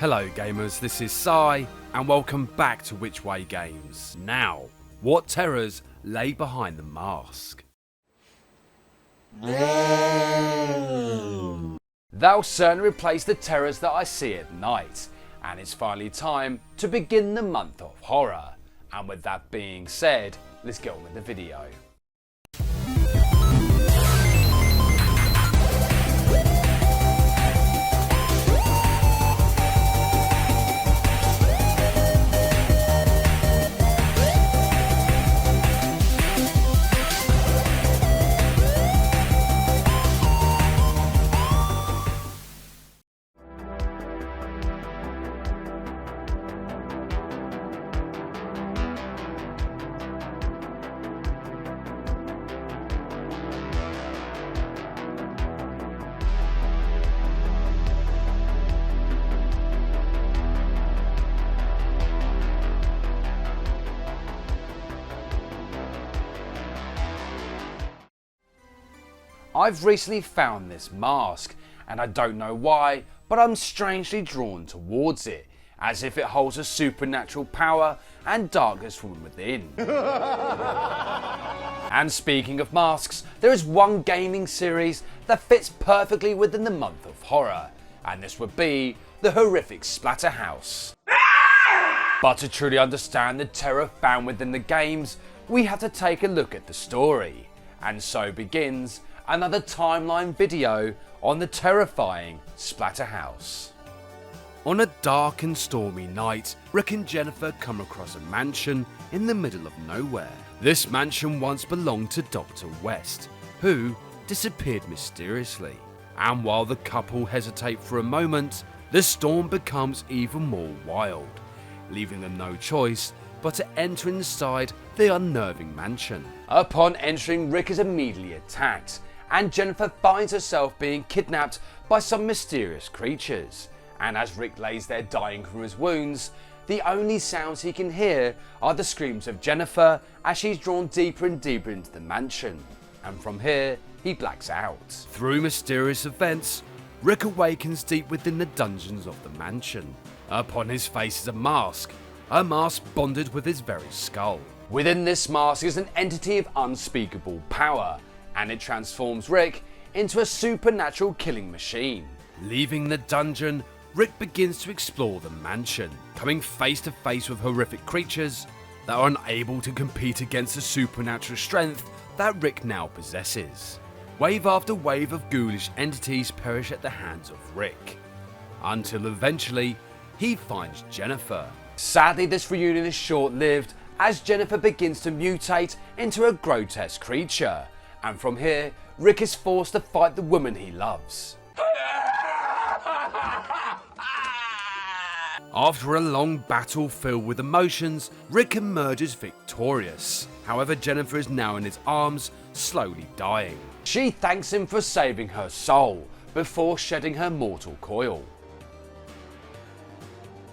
Hello gamers, this is Sai, and welcome back to Which Way Games. Now, what terrors lay behind the mask? They'll certainly replace the terrors that I see at night, and it's finally time to begin the month of horror. And with that being said, let's get on with the video. I've recently found this mask, and I don't know why, but I'm strangely drawn towards it, as if it holds a supernatural power and darkness from within. And speaking of masks, there is one gaming series that fits perfectly within the month of horror, and this would be the horrific Splatterhouse. But to truly understand the terror found within the games, we have to take a look at the story, and so begins another timeline video on the terrifying Splatterhouse. On a dark and stormy night, Rick and Jennifer come across a mansion in the middle of nowhere. This mansion once belonged to Dr. West, who disappeared mysteriously. And while the couple hesitate for a moment, the storm becomes even more wild, leaving them no choice but to enter inside the unnerving mansion. Upon entering, Rick is immediately attacked, and Jennifer finds herself being kidnapped by some mysterious creatures. And as Rick lays there dying from his wounds, the only sounds he can hear are the screams of Jennifer as she's drawn deeper and deeper into the mansion. And from here, he blacks out. Through mysterious events, Rick awakens deep within the dungeons of the mansion. Upon his face is a mask bonded with his very skull. Within this mask is an entity of unspeakable power, and it transforms Rick into a supernatural killing machine. Leaving the dungeon, Rick begins to explore the mansion, coming face to face with horrific creatures that are unable to compete against the supernatural strength that Rick now possesses. Wave after wave of ghoulish entities perish at the hands of Rick, until eventually he finds Jennifer. Sadly, this reunion is short-lived, as Jennifer begins to mutate into a grotesque creature. And from here, Rick is forced to fight the woman he loves. After a long battle filled with emotions, Rick emerges victorious. However, Jennifer is now in his arms, slowly dying. She thanks him for saving her soul, before shedding her mortal coil.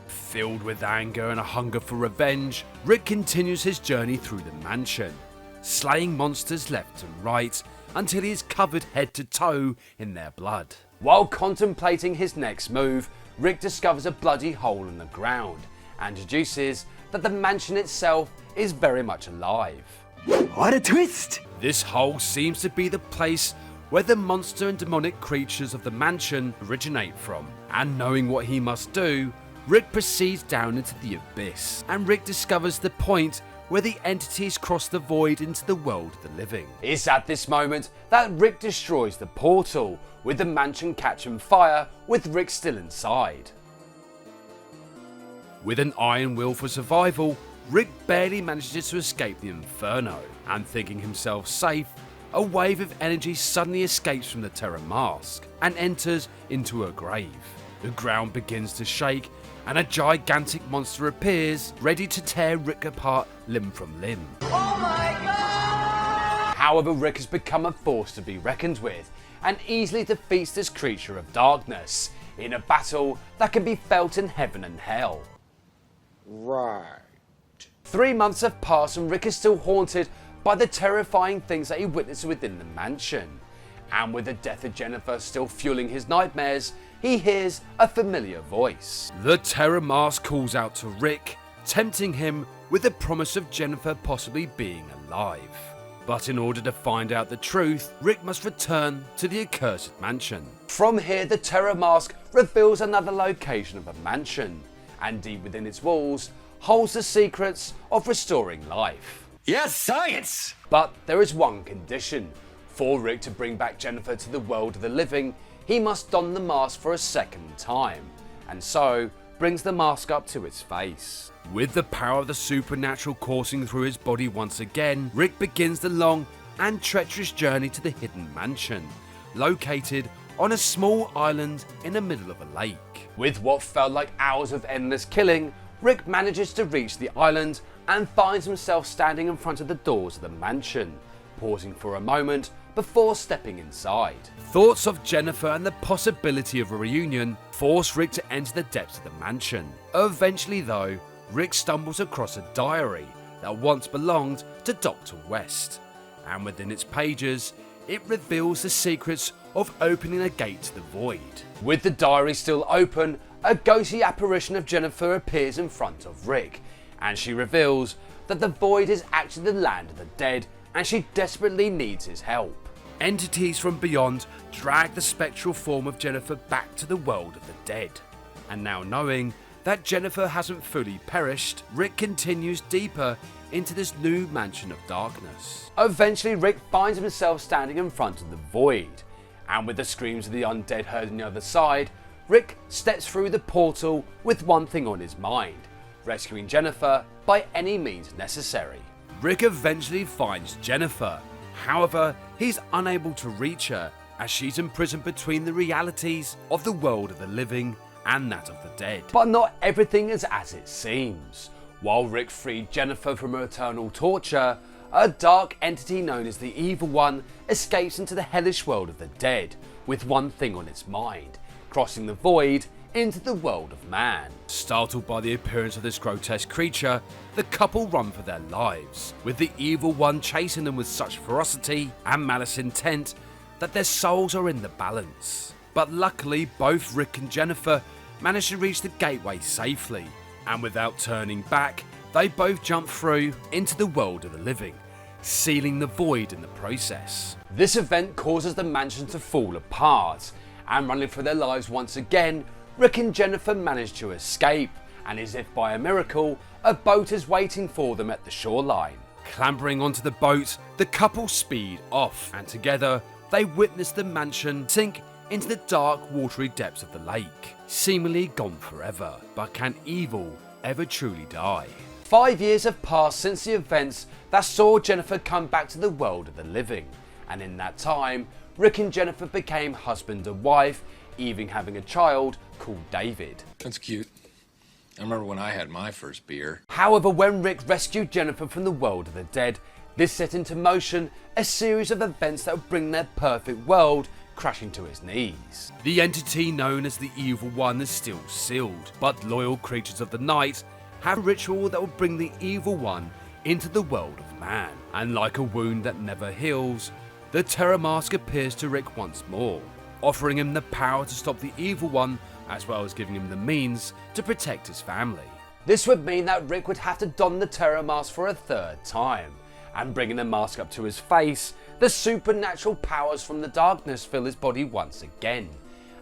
Filled with anger and a hunger for revenge, Rick continues his journey through the mansion, slaying monsters left and right until he is covered head to toe in their blood. While contemplating his next move, Rick discovers a bloody hole in the ground and deduces that the mansion itself is very much alive. What a twist! This hole seems to be the place where the monster and demonic creatures of the mansion originate from, and knowing what he must do, Rick proceeds down into the abyss, and Rick discovers the point where the entities cross the void into the world of the living. It's at this moment that Rick destroys the portal, with the mansion catching fire with Rick still inside. With an iron will for survival, Rick barely manages to escape the inferno, and thinking himself safe, a wave of energy suddenly escapes from the terror mask and enters into her grave. The ground begins to shake, and a gigantic monster appears, ready to tear Rick apart limb from limb. Oh my god! However, Rick has become a force to be reckoned with, and easily defeats this creature of darkness, in a battle that can be felt in heaven and hell. Right. 3 months have passed and Rick is still haunted by the terrifying things that he witnessed within the mansion. And with the death of Jennifer still fueling his nightmares, he hears a familiar voice. The Terror Mask calls out to Rick, tempting him with the promise of Jennifer possibly being alive. But in order to find out the truth, Rick must return to the accursed mansion. From here, the Terror Mask reveals another location of a mansion, and deep within its walls holds the secrets of restoring life. Yes, science! But there is one condition. For Rick to bring back Jennifer to the world of the living, he must don the mask for a second time, and so brings the mask up to his face. With the power of the supernatural coursing through his body once again, Rick begins the long and treacherous journey to the hidden mansion, located on a small island in the middle of a lake. With what felt like hours of endless killing, Rick manages to reach the island and finds himself standing in front of the doors of the mansion, pausing for a moment before stepping inside. Thoughts of Jennifer and the possibility of a reunion force Rick to enter the depths of the mansion. Eventually though, Rick stumbles across a diary that once belonged to Dr. West, and within its pages, it reveals the secrets of opening a gate to the void. With the diary still open, a ghostly apparition of Jennifer appears in front of Rick, and she reveals that the void is actually the land of the dead, and she desperately needs his help. Entities from beyond drag the spectral form of Jennifer back to the world of the dead, and now knowing that Jennifer hasn't fully perished, Rick continues deeper into this new mansion of darkness. Eventually, Rick finds himself standing in front of the void, and with the screams of the undead heard on the other side, Rick steps through the portal with one thing on his mind: rescuing Jennifer by any means necessary. Rick eventually finds Jennifer, however, he's unable to reach her as she's imprisoned between the realities of the world of the living and that of the dead. But not everything is as it seems. While Rick freed Jennifer from her eternal torture, a dark entity known as the Evil One escapes into the hellish world of the dead with one thing on its mind: crossing the void into the world of man. Startled by the appearance of this grotesque creature, the couple run for their lives, with the Evil One chasing them with such ferocity and malice intent that their souls are in the balance. But luckily, both Rick and Jennifer manage to reach the gateway safely, and without turning back, they both jump through into the world of the living, sealing the void in the process. This event causes the mansion to fall apart, and running for their lives once again, Rick and Jennifer manage to escape, and as if by a miracle, a boat is waiting for them at the shoreline. Clambering onto the boat, the couple speed off, and together they witness the mansion sink into the dark, watery depths of the lake, seemingly gone forever. But can evil ever truly die? 5 years have passed since the events that saw Jennifer come back to the world of the living, and in that time, Rick and Jennifer became husband and wife, even having a child called David. That's cute. I remember when I had my first beer. However, when Rick rescued Jennifer from the world of the dead, this set into motion a series of events that would bring their perfect world crashing to his knees. The entity known as the Evil One is still sealed, but loyal creatures of the night have a ritual that will bring the Evil One into the world of man. And like a wound that never heals, the Terror Mask appears to Rick once more, offering him the power to stop the Evil One, as well as giving him the means to protect his family. This would mean that Rick would have to don the Terror Mask for a third time, and bringing the mask up to his face, the supernatural powers from the darkness fill his body once again,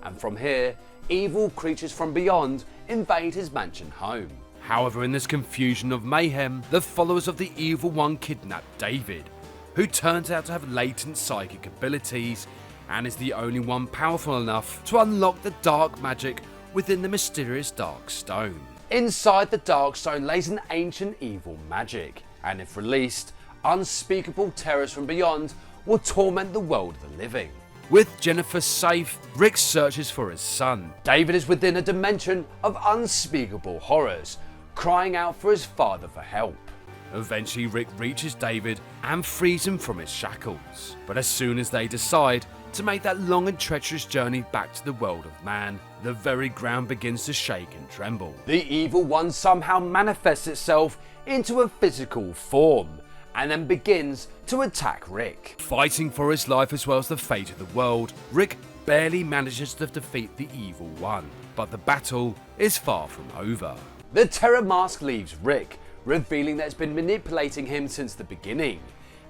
and from here, evil creatures from beyond invade his mansion home. However, in this confusion of mayhem, the followers of the Evil One kidnap David, who turns out to have latent psychic abilities and is the only one powerful enough to unlock the dark magic within the mysterious Dark Stone. Inside the Dark Stone lays an ancient evil magic, and if released, unspeakable terrors from beyond will torment the world of the living. With Jennifer safe, Rick searches for his son. David is within a dimension of unspeakable horrors, crying out for his father for help. Eventually, Rick reaches David and frees him from his shackles. But as soon as they decide to make that long and treacherous journey back to the world of man, the very ground begins to shake and tremble. The Evil One somehow manifests itself into a physical form, and then begins to attack Rick. Fighting for his life as well as the fate of the world, Rick barely manages to defeat the evil one, but the battle is far from over. The Terror Mask leaves Rick, revealing that it's been manipulating him since the beginning,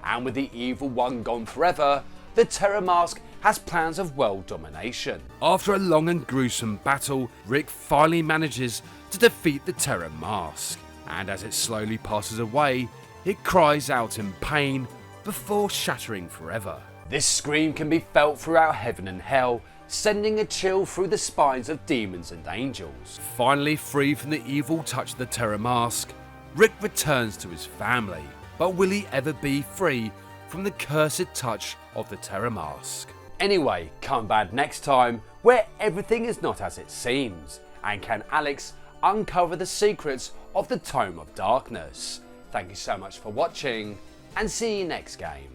and with the evil one gone forever, the Terror Mask has plans of world domination. After a long and gruesome battle, Rick finally manages to defeat the Terror Mask, and as it slowly passes away, it cries out in pain before shattering forever. This scream can be felt throughout heaven and hell, sending a chill through the spines of demons and angels. Finally free from the evil touch of the Terror Mask, Rick returns to his family, but will he ever be free from the cursed touch of the Terror Mask? Anyway, come back next time where everything is not as it seems, and can Alex uncover the secrets of the Tome of Darkness? Thank you so much for watching, and see you next game.